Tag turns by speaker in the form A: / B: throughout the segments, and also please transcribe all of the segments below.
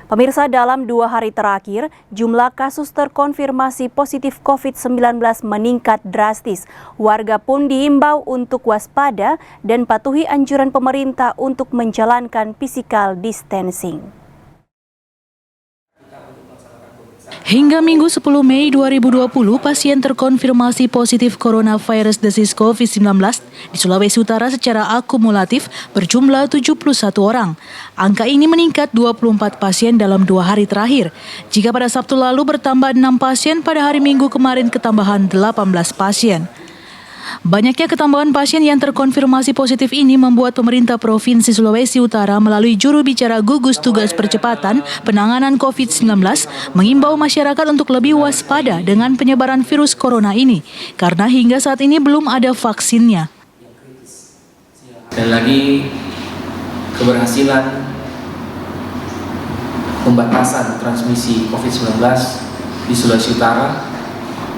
A: Pemirsa, dalam 2 hari terakhir, jumlah kasus terkonfirmasi positif COVID-19 meningkat drastis. Warga pun diimbau untuk waspada dan patuhi anjuran pemerintah untuk menjalankan physical distancing.
B: Hingga Minggu 10 Mei 2020, pasien terkonfirmasi positif coronavirus disease COVID-19 di Sulawesi Utara secara akumulatif berjumlah 71 orang. Angka ini meningkat 24 pasien dalam 2 hari terakhir. Jika pada Sabtu lalu bertambah 6 pasien, pada hari Minggu kemarin ketambahan 18 pasien. Banyaknya ketambahan pasien yang terkonfirmasi positif ini membuat pemerintah Provinsi Sulawesi Utara melalui juru bicara gugus tugas percepatan penanganan COVID-19 mengimbau masyarakat untuk lebih waspada dengan penyebaran virus corona ini karena hingga saat ini belum ada vaksinnya.
C: Dan lagi keberhasilan pembatasan transmisi COVID-19 di Sulawesi Utara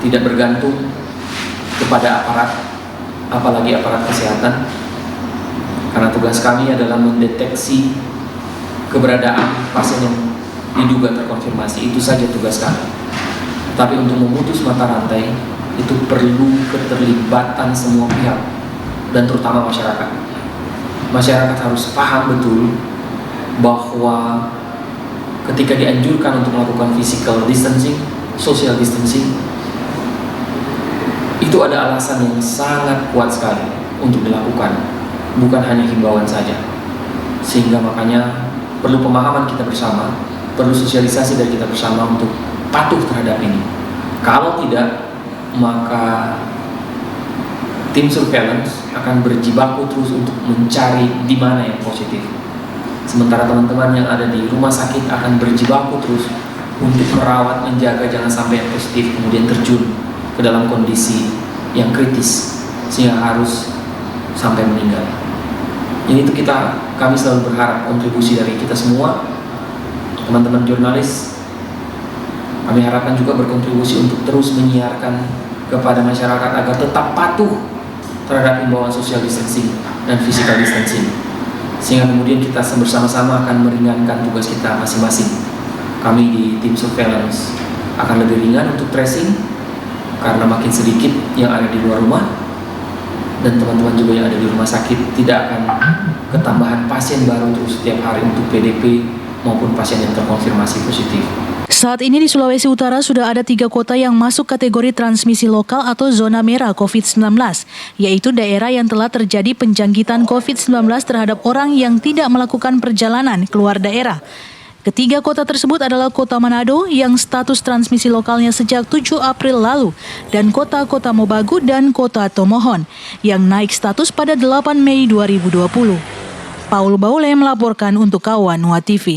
C: tidak bergantung kepada aparat, apalagi aparat kesehatan, karena tugas kami adalah mendeteksi keberadaan pasien yang diduga terkonfirmasi. Itu saja tugas kami. Tapi untuk memutus mata rantai itu perlu keterlibatan semua pihak dan terutama masyarakat. Masyarakat harus paham betul bahwa ketika dianjurkan untuk melakukan physical distancing, social distancing, itu ada alasan yang sangat kuat sekali untuk dilakukan, bukan hanya himbauan saja. Sehingga makanya perlu pemahaman kita bersama, perlu sosialisasi dari kita bersama untuk patuh terhadap ini. Kalau tidak, maka tim surveillance akan berjibaku terus untuk mencari di mana yang positif. Sementara teman-teman yang ada di rumah sakit akan berjibaku terus untuk merawat, menjaga jangan sampai yang positif kemudian terjun ke dalam kondisi yang kritis sehingga harus sampai meninggal. Ini itu kami selalu berharap kontribusi dari kita semua, teman-teman jurnalis. Kami harapkan juga berkontribusi untuk terus menyiarkan kepada masyarakat agar tetap patuh terhadap himbauan social distancing dan physical distancing, sehingga kemudian kita bersama-sama akan meringankan tugas kita masing-masing. Kami di tim surveillance akan lebih ringan untuk tracing karena makin sedikit yang ada di luar rumah, dan teman-teman juga yang ada di rumah sakit tidak akan ketambahan pasien baru terus setiap hari untuk PDP maupun pasien yang terkonfirmasi positif.
B: Saat ini di Sulawesi Utara sudah ada 3 kota yang masuk kategori transmisi lokal atau zona merah COVID-19, yaitu daerah yang telah terjadi penjangkitan COVID-19 terhadap orang yang tidak melakukan perjalanan keluar daerah. Ketiga kota tersebut adalah Kota Manado yang status transmisi lokalnya sejak 7 April lalu dan kota-kota Mobagu dan Kota Tomohon yang naik status pada 8 Mei 2020. Paul Baule melaporkan untuk Kawan Nuha TV.